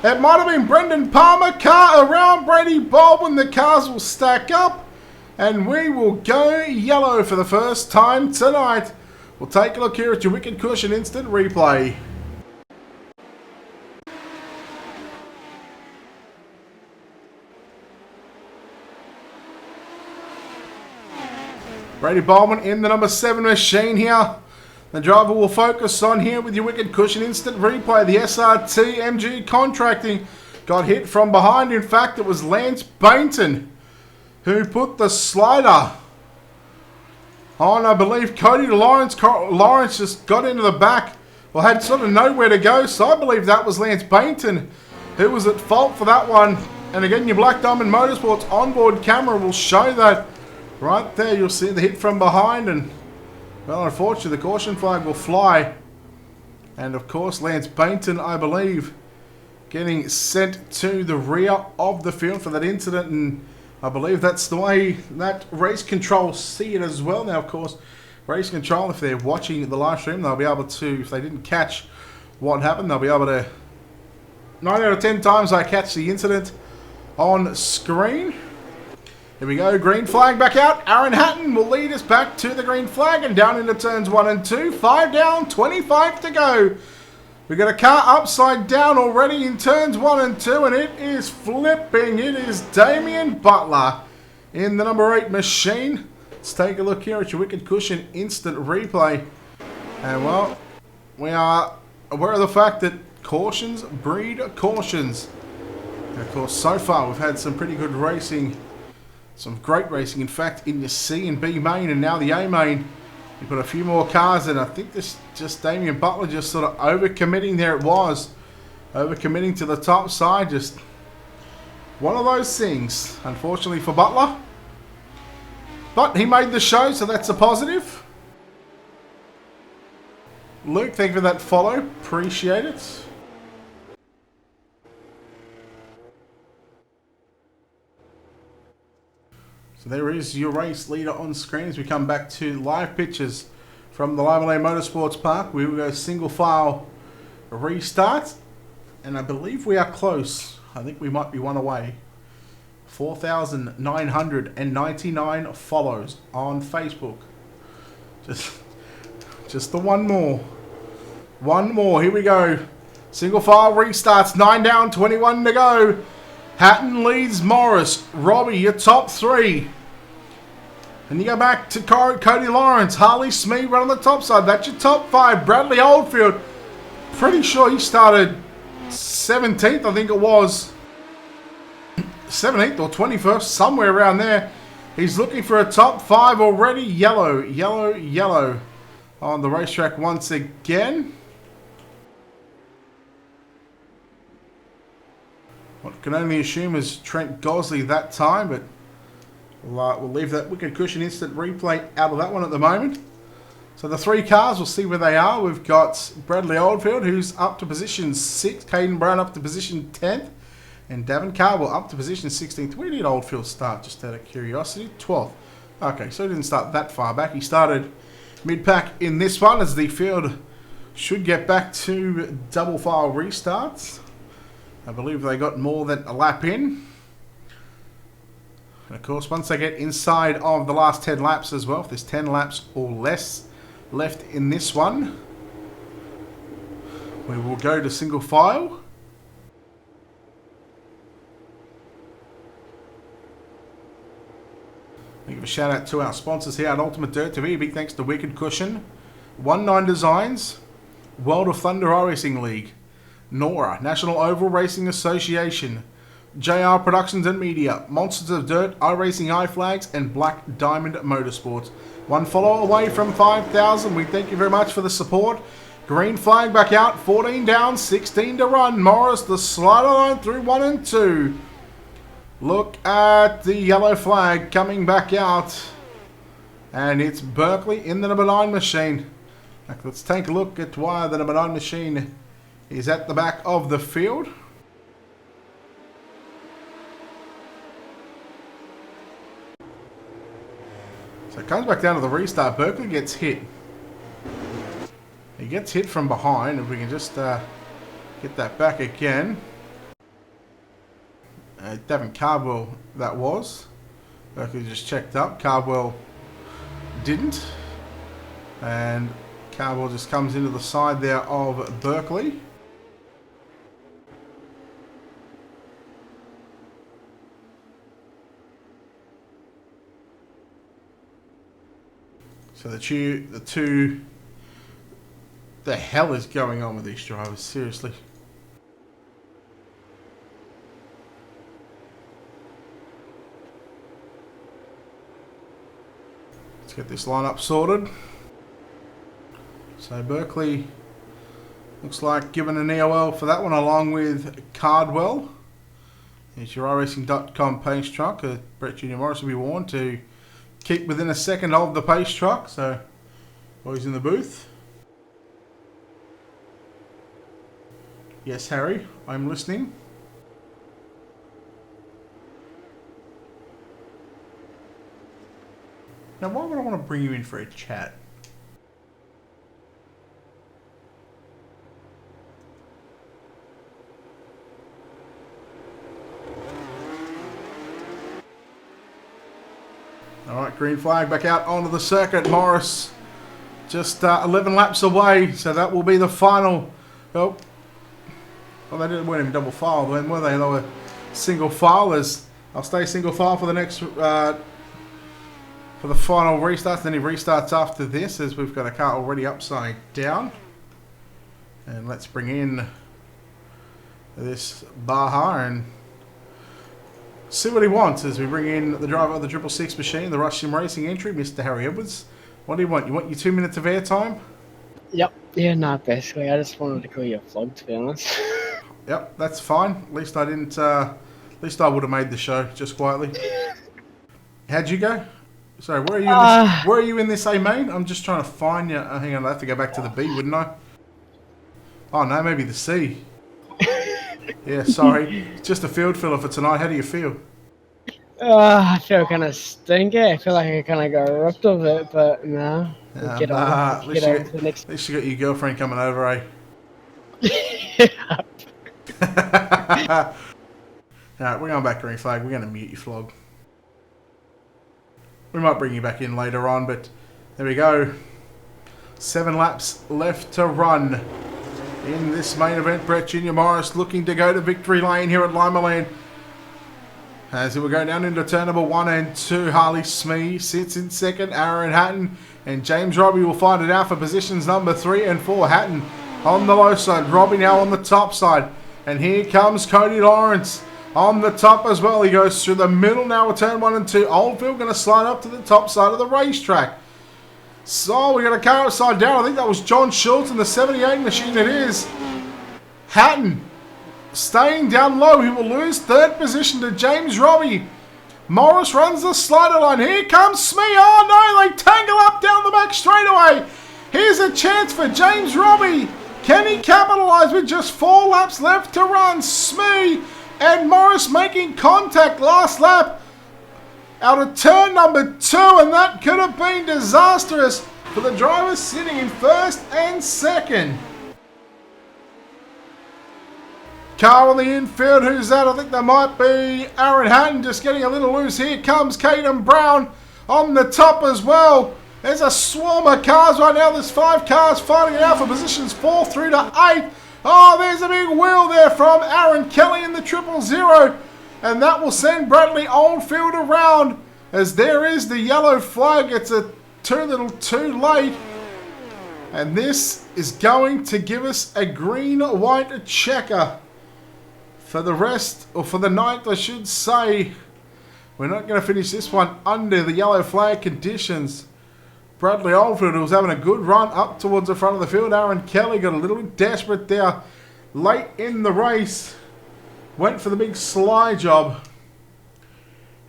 It might have been Brendan Palmer. Car around Brady Baldwin. The cars will stack up. And we will go yellow for the first time tonight. We'll take a look here at your Wicked Cushion instant replay. Brady Baldwin in the number 7 machine here. The driver will focus on here with your Wicked Cushion instant replay. The SRT MG Contracting got hit from behind. In fact, it was Lance Bainton who put the slider on. I believe Cody Lawrence. Lawrence just got into the back. Well, had sort of nowhere to go. So I believe that was Lance Bainton who was at fault for that one. And again, your Black Diamond Motorsports onboard camera will show that. Right there, you'll see the hit from behind, and well, unfortunately, the caution flag will fly. And of course, Lance Bainton, I believe, getting sent to the rear of the field for that incident, and I believe that's the way that race control see it as well. Now, of course, race control, if they're watching the live stream, they'll be able to, if they didn't catch what happened, they'll be able to, 9 out of 10 times I catch the incident on screen. Here we go, green flag back out. Aaron Hatton will lead us back to the green flag and down into turns 1 and 2. 5 down, 25 to go. We've got a car upside down already in turns 1 and 2, and it is flipping. It is Damien Butler in the number 8 machine. Let's take a look here at your Wicked Cushion instant replay. And well, we are aware of the fact that cautions breed cautions. And of course, so far we've had some pretty good racing. Some great racing, in fact, in your C and B main and now the A main. You've got a few more cars, and I think this just Damien Butler just sort of overcommitting. There it was. Overcommitting to the top side. Just one of those things, unfortunately for Butler. But he made the show, so that's a positive. Luke, thank you for that follow. Appreciate it. So there is your race leader on screen as we come back to live pictures from the Limaland Motorsports Park. We will go single file restart. And I believe we are close. I think we might be one away. 4,999 follows on Facebook. Just the one more. One more. Here we go. Single file restarts. 9 down, 21 to go. Hatton leads Morris. Robbie, your top 3. And you go back to Cody Lawrence. Harley Smee right on the top side. That's your top 5. Bradley Oldfield. Pretty sure he started 17th, I think it was. 17th or 21st, somewhere around there. He's looking for a top 5 already. Yellow, yellow, yellow on the racetrack once again. What can only assume is Trent Gosley that time, but we'll leave that wicked cushion instant replay out of that one at the moment. So the 3 cars, we'll see where they are. We've got Bradley Oldfield, who's up to position 6. Caden Brown up to position 10th. And Davin Carbell up to position 16th. Where did Oldfield start, just out of curiosity? 12th. Okay, so he didn't start that far back. He started mid-pack in this one, as the field should get back to double file restarts. I believe they got more than a lap in. And of course, once they get inside of the last 10 laps as well, if there's 10 laps or less left in this one, we will go to single file. Give a shout out to our sponsors here at Ultimate Dirt TV. Big thanks to Wicked Cushion, 19 Designs, World of Thunder iRacing League, Nora, National Oval Racing Association, JR Productions and Media, Monsters of Dirt, iRacing iFlags, and Black Diamond Motorsports. One follow away from 5,000. We thank you very much for the support. Green flag back out, 14 down, 16 to run. Morris, the slider line through 1 and 2. Look at the yellow flag coming back out. And it's Berkeley in the number 9 machine. Let's take a look at why the number 9 machine is at the back of the field. So it comes back down to the restart. Berkeley gets hit. He gets hit from behind. If we can just get that back again. Davin Cardwell, that was. Berkeley just checked up. Cardwell didn't. And Cardwell just comes into the side there of Berkeley. So the hell is going on with these drivers? Seriously. Let's get this lineup sorted. So Berkeley looks like given an EOL for that one, along with Cardwell. It's your iRacing.com pace truck. Brett Jr. Morris will be warned to keep within a second of the pace truck. So boys in the booth. Yes, Harry, I'm listening. Now, why would I want to bring you in for a chat? Alright, green flag back out onto the circuit. Morris just 11 laps away, so that will be the final. Oh, well, they weren't even double file then, were they? They were single filers. I'll stay single file for the next, for the final restart. Then he restarts after this, as we've got a car already upside down. And let's bring in this Baja and see what he wants as we bring in the driver of the 666 machine, the Rush Sim Racing entry, Mr. Harry Edwards. What do you want? You want your 2 minutes of airtime? Yep. Yeah, no, basically. I just wanted to call you a flog, to be honest. Yep, that's fine. At least I didn't, at least I would have made the show just quietly. How'd you go? Sorry, where are you in this? Where are you in this, A main? I'm just trying to find you. Hang on, I have to go back to the B, wouldn't I? Oh no, maybe the C. Yeah, sorry. It's just a field filler for tonight. How do you feel? I feel kind of stinky. I feel like I kind of got ripped of it, but no. Get on. At least Get on to the next. at least you got your girlfriend coming over, eh? Alright, we're going back green flag. We're going to mute you, Flog. We might bring you back in later on, but there we go. 7 laps left to run in this main event. Brett Junior Morris looking to go to victory lane here at Limaland. As it will go down into turn number 1 and 2. Harley Smee sits in second. Aaron Hatton and James Robbie will find it out for positions number 3 and 4. Hatton on the low side. Robbie now on the top side. And here comes Cody Lawrence on the top as well. He goes through the middle now with turn 1 and 2. Oldfield going to slide up to the top side of the racetrack. So we got a car upside down. I think that was John Schultz in the 78 machine. It is. Hatton staying down low. He will lose third position to James Robbie. Morris runs the slider line. Here comes Smee. Oh no, they tangle up down the back straightaway. Here's a chance for James Robbie. Can he capitalise with just 4 laps left to run? Smee and Morris making contact last lap out of turn number 2, and that could have been disastrous for the drivers sitting in first and second. Car on the infield, who's that? I think that might be Aaron Hatton just getting a little loose. Here comes Caden Brown on the top as well. There's a swarm of cars right now. There's 5 cars fighting it out for positions 4 through to 8. Oh, there's a big wheel there from Aaron Kelly in the 000. And that will send Bradley Oldfield around as there is the yellow flag. It's a too little too late. And this is going to give us a green-white checker. For the rest, or for the night, I should say. We're not going to finish this one under the yellow flag conditions. Bradley Oldfield, who was having a good run up towards the front of the field. Aaron Kelly got a little bit desperate there late in the race. Went for the big sly job.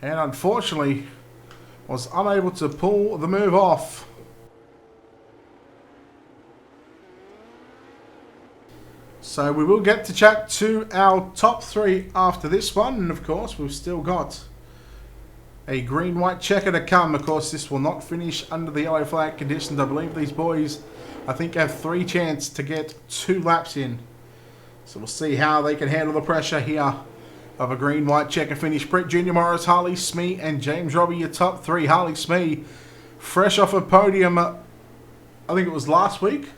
And unfortunately, was unable to pull the move off. So we will get to chat to our top 3 after this one. And of course, we've still got a green-white checker to come. Of course, this will not finish under the yellow flag conditions. I believe these boys, I think, have 3 chances to get 2 laps in. So we'll see how they can handle the pressure here of a green-white checker finish. Brett Junior Morris, Harley Smee and James Robbie, your top 3. Harley Smee, fresh off a podium, I think it was last week.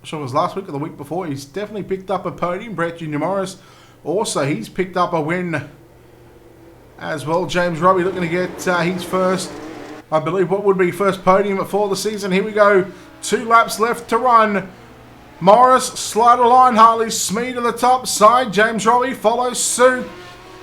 I'm sure it was last week or the week before. He's definitely picked up a podium. Brett Junior Morris, also, he's picked up a win as well. James Robbie looking to get his first, I believe, what would be first podium for the season. Here we go. 2 laps left to run. Morris, slider line. Harley Smee to the top side. James Robbie follows suit.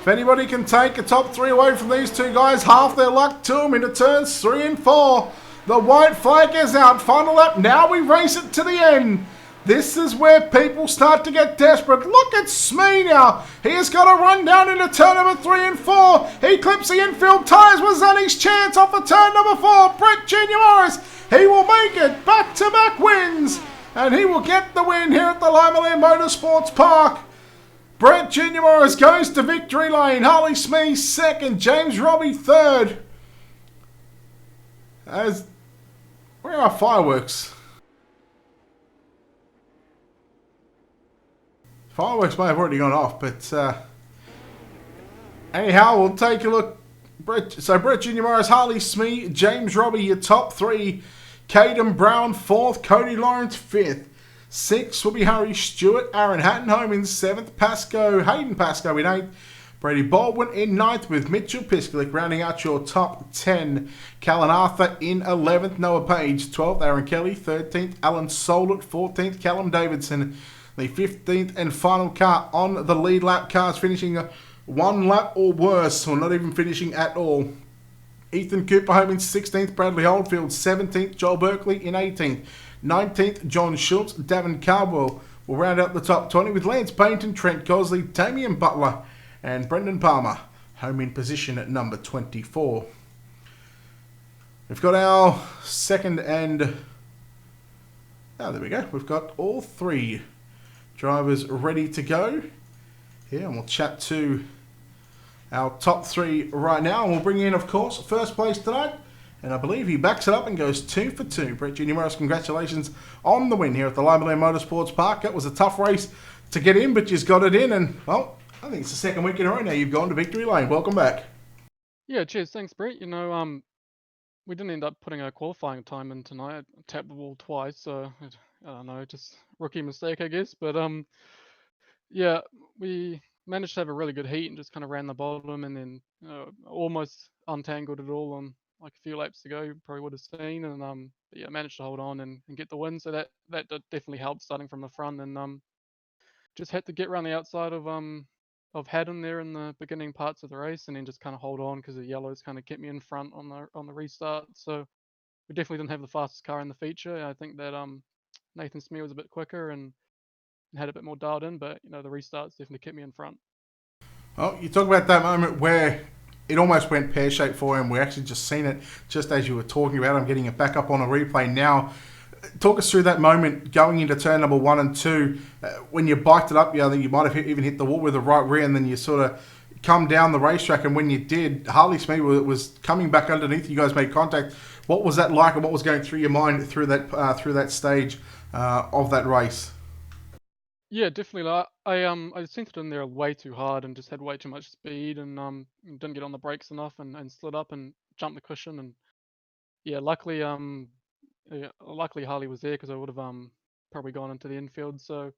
If anybody can take a top 3 away from these 2 guys, half their luck to them into turns 3 and 4. The white flag is out. Final lap. Now we race it to the end. This is where people start to get desperate. Look at Smee now. He has got to run down into turn number 3 and 4. He clips the infield tyres. Was that his chance off of turn number 4? Brett Junior Morris. He will make it. Back-to-back wins. And he will get the win here at the Limaland Motorsports Park. Brett Junior Morris goes to victory lane. Harley Smee second. James Robbie third. Where are our fireworks? Fireworks may have already gone off, but anyhow, we'll take a look. Brett Junior Morris, Harley Smee, James Robbie, your top 3. Caden Brown 4th, Cody Lawrence 5th. 6th will be Harry Stewart, Aaron Hatton home in 7th, Hayden Pascoe in 8th. Brady Baldwin in 9th with Mitchell Piskalik rounding out your top 10. Callan Arthur in 11th, Noah Page 12th, Aaron Kelly 13th, Alan Solet 14th, Callum Davidson the 15th and final car on the lead lap. Cars finishing 1 lap or worse, or not even finishing at all. Ethan Cooper home in 16th, Bradley Oldfield 17th, Joel Berkeley in 18th. 19th, John Schultz, Davin Cardwell will round out the top 20 with Lance Payton, Trent Cosley, Damian Butler and Brendan Palmer home in position at number 24. We've got our second and... Oh, there we go. We've got all three drivers ready to go. Here, and we'll chat to our top three right now. And we'll bring in, of course, first place tonight. And I believe he backs it up and goes 2 for 2. Brett Junior Morris, congratulations on the win here at the Limaland Motorsports Park. It was a tough race to get in, but you've got it in. And, well, I think it's the second week in a row now you've gone to victory lane. Welcome back. Yeah, cheers. Thanks, Brett. You know, we didn't end up putting a qualifying time in tonight. I tapped the wall twice, so I don't know, just rookie mistake, I guess. But yeah, we managed to have a really good heat and just kind of ran the bottom, and then almost untangled it all on like a few laps to go. You probably would have seen, and but yeah, managed to hold on and get the win. So that definitely helped starting from the front, and just had to get around the outside of Haddon there in the beginning parts of the race, and then just kind of hold on because the yellows kind of kept me in front on the restart. So we definitely didn't have the fastest car in the feature. I think that Nathan Smear was a bit quicker and had a bit more dialed in, but you know the restarts definitely kept me in front. Well, you talk about that moment where it almost went pear-shaped for him. We actually just seen it just as you were talking about. I'm getting it back up on a replay now. Talk us through that moment going into turn number 1 and 2 when you biked it up. You know, you might have even hit the wall with the right rear, and then you sort of come down the racetrack. And when you did, Harley Smee was coming back underneath. You guys made contact. What was that like, and what was going through your mind through that stage of that race? Yeah, definitely. Like, I sent it in there way too hard and just had way too much speed, and didn't get on the brakes enough and slid up and jumped the cushion. And yeah, luckily Harley was there because I would have probably gone into the infield. So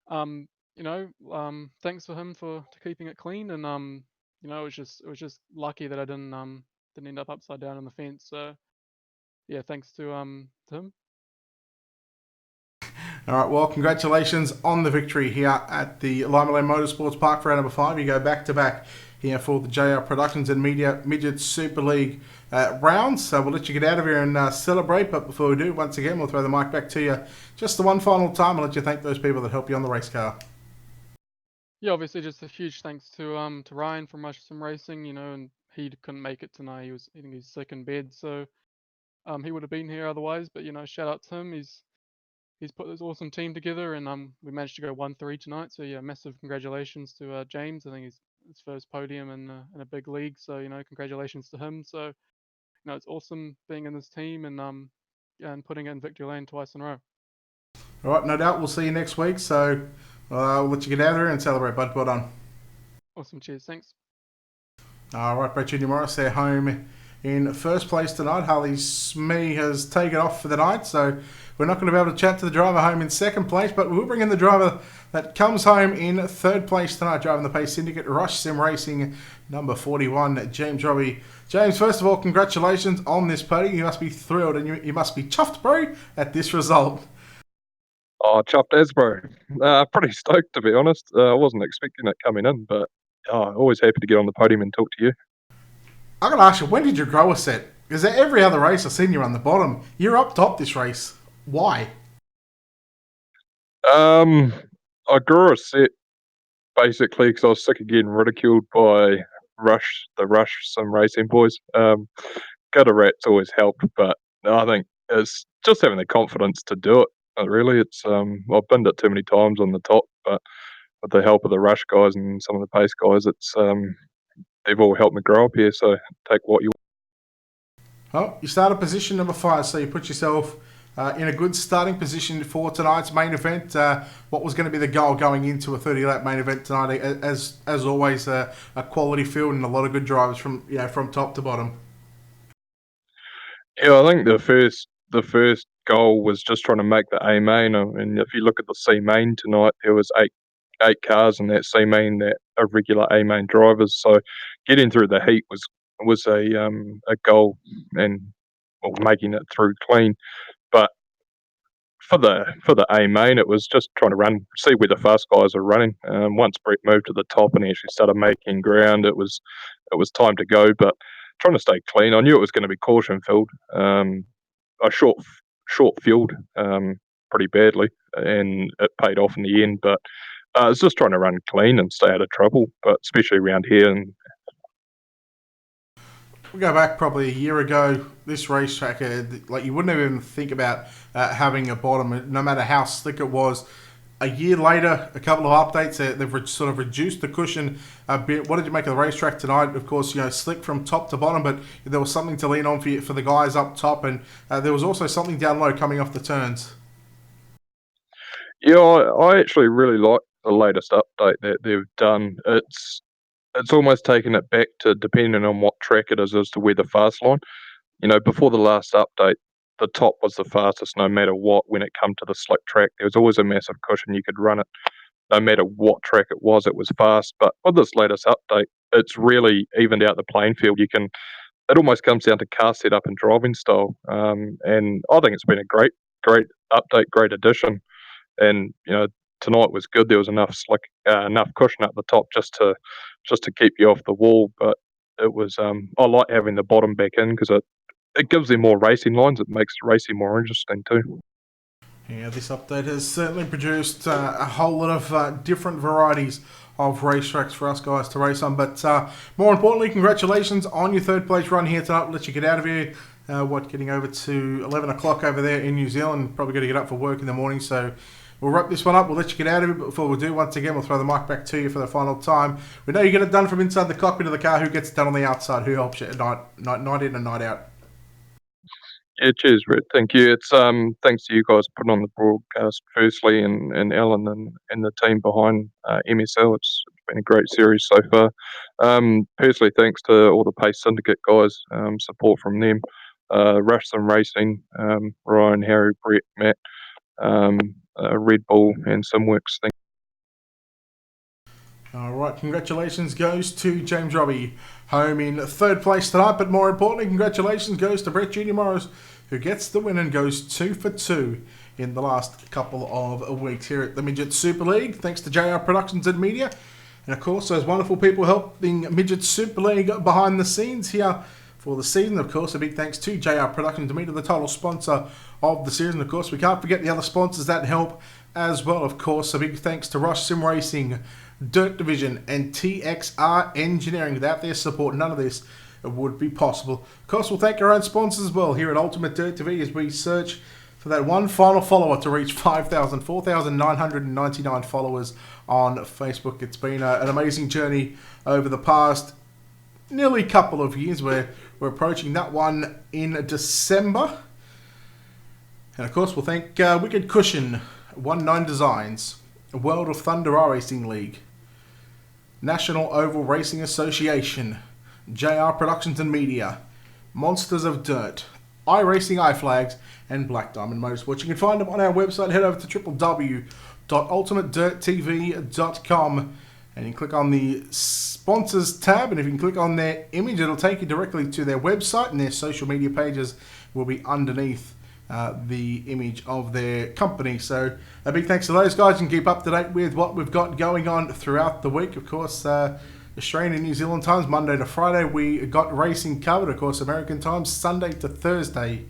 thanks for him for keeping it clean, and it was just lucky that I didn't end up upside down on the fence. So yeah, thanks to him. All right, well, congratulations on the victory here at the Limaland Motorsports Park for round number 5. You go back-to-back here for the JR Productions and Media Midget Super League rounds. So we'll let you get out of here and celebrate. But before we do, once again, we'll throw the mic back to you just the one final time and let you thank those people that help you on the race car. Yeah, obviously just a huge thanks to Ryan from Rush Sim Racing, and he couldn't make it tonight. I think he's sick in bed, so he would have been here otherwise. But shout out to him. He's put this awesome team together, and we managed to go 1-3 tonight. So yeah, massive congratulations to James. I think he's his first podium in a big league. So congratulations to him. So it's awesome being in this team and putting it in victory lane twice in a row. All right, no doubt. We'll see you next week. So we'll let you get out of here and celebrate, bud. Well done. Awesome. Cheers. Thanks. All right, Brett Junior Morris, they're home in first place tonight. Harley Smee has taken off for the night, so we're not going to be able to chat to the driver home in second place, but we'll bring in the driver that comes home in third place tonight, driving the Pace Syndicate Rush Sim Racing, number 41, James Robbie. James, first of all, congratulations on this podium. You must be thrilled, and you must be chuffed, bro, at this result. Oh, chuffed as, bro. Pretty stoked, to be honest. I wasn't expecting it coming in, but always happy to get on the podium and talk to you. I got to ask you, when did you grow a set? Because every other race I've seen you on the bottom. You're up top this race. Why? I grew a set basically because I was sick of getting ridiculed by the Rush Sim Racing boys. Gutter rats always helped, but I think it's just having the confidence to do it. Really, it's I've binned it too many times on the top, but with the help of the Rush guys and some of the Pace guys, it's they've all helped me grow up here. So take what you. Well, you started position number 5, so you put yourself in a good starting position for tonight's main event. What was going to be the goal going into a 30-lap main event tonight? As always, a quality field and a lot of good drivers from top to bottom. Yeah, I think the first goal was just trying to make the A main, and if you look at the C main tonight, there was eight cars in that C main that are regular A main drivers. So getting through the heat was a goal, and making it through clean. But for the A main, it was just trying to see where the fast guys are running. Once Brett moved to the top and he actually started making ground, it was time to go. But trying to stay clean. I knew it was going to be caution filled. I short fueled pretty badly, and it paid off in the end. But I was just trying to run clean and stay out of trouble. But especially around here, and We go back probably a year ago, this racetrack, like you wouldn't even think about having a bottom, no matter how slick it was. A year later, a couple of updates, they've sort of reduced the cushion a bit. What did you make of the racetrack tonight? Of course, slick from top to bottom, but there was something to lean on for the guys up top, and there was also something down low coming off the turns. Yeah, I actually really like the latest update that they've done. It's almost taken it back to, depending on what track it is, as to where the fast line. Before the last update, the top was the fastest no matter what. When it come to the slick track, there was always a massive cushion. You could run it no matter what track it was fast. But with this latest update, it's really evened out the playing field. It almost comes down to car setup and driving style, and I think it's been a great update, great addition. And tonight was good. There was enough cushion up the top just to keep you off the wall. But it was I like having the bottom back in because it gives them more racing lines. It makes racing more interesting too. Yeah, this update has certainly produced a whole lot of different varieties of racetracks for us guys to race on. But more importantly, congratulations on your third place run here tonight. We'll let you get out of here. Getting over to 11 o'clock over there in New Zealand. Probably got to get up for work in the morning, so we'll wrap this one up. We'll let you get out of it. But before we do, once again, we'll throw the mic back to you for the final time. We know you get it done from inside the cockpit of the car. Who gets it done on the outside? Who helps you at night in and night out? Yeah, cheers, Brett. Thank you. It's thanks to you guys putting on the broadcast firstly, and Alan and the team behind MSL. It's been a great series so far. Personally, thanks to all the Pace Syndicate guys, support from them, Rushton Racing, Ryan, Harry, Brett, Matt, Red Bull, and Simworks. All right, congratulations goes to James Robbie, home in third place tonight. But more importantly, congratulations goes to Brett Junior Morris, who gets the win and goes 2 for 2 in the last couple of weeks here at the Midget Super League. Thanks to JR Productions and Media, and of course those wonderful people helping Midget Super League behind the scenes here for the season. Of course, a big thanks to JR Productions and Media, the title sponsor of the season. Of course, we can't forget the other sponsors that help as well. Of course, a big thanks to Rush Sim Racing, Dirt Division, and TXR Engineering. Without their support, none of this would be possible. Of course, we'll thank our own sponsors as well here at Ultimate Dirt TV as we search for that one final follower to reach 4,999 followers on Facebook. It's been an amazing journey over the past nearly couple of years. We're approaching that one in December. And of course, we'll thank Wicked Cushion, 19 Designs, World of Thunder Racing League, National Oval Racing Association, JR Productions and Media, Monsters of Dirt, iRacing iFlags, and Black Diamond Motorsports. You can find them on our website. Head over to www.ultimatedirttv.com and you can click on the sponsors tab, and if you can click on their image, it'll take you directly to their website, and their social media pages will be underneath the image of their company. So a big thanks to those guys. You can keep up to date with what we've got going on throughout the week. Of course, Australian and New Zealand times, Monday to Friday, we got racing covered. Of course, American times, Sunday to Thursday.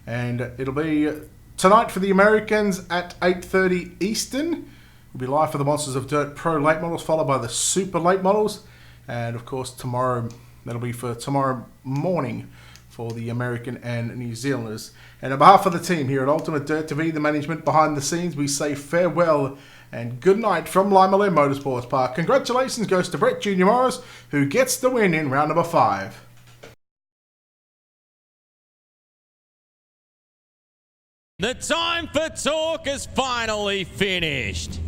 And it'll be tonight for the Americans at 8:30 Eastern. We'll be live for the Monsters of Dirt Pro Late Models, followed by the Super Late Models. And of course, tomorrow, that'll be for tomorrow morning for the American and New Zealanders. And on behalf of the team here at Ultimate Dirt TV, the management behind the scenes, we say farewell and good night from Limaland Motorsports Park. Congratulations goes to Brett Junior Morris, who gets the win in round number 5. The time for talk is finally finished.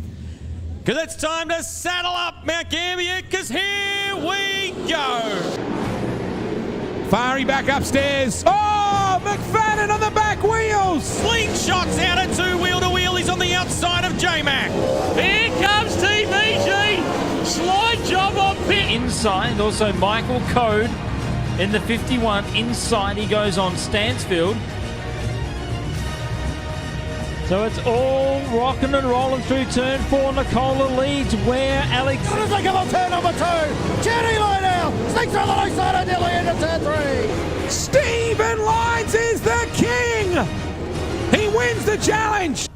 Because it's time to saddle up Mount Gambier, because here we go. Fari back upstairs. Oh, McFadden on the back wheels. Slingshots out at two-wheel-to-wheel. He's on the outside of J-Mac. Here comes TVG. Slide job on pit. Inside, also Michael Code in the 51. Inside, he goes on Stansfield. So it's all rocking and rolling through turn 4. Nicola leads where Alex... As they come on turn number 2, Jenny Line now, sneaks on the low side of nearly into turn 3. Stephen Lyons is the king. He wins the challenge.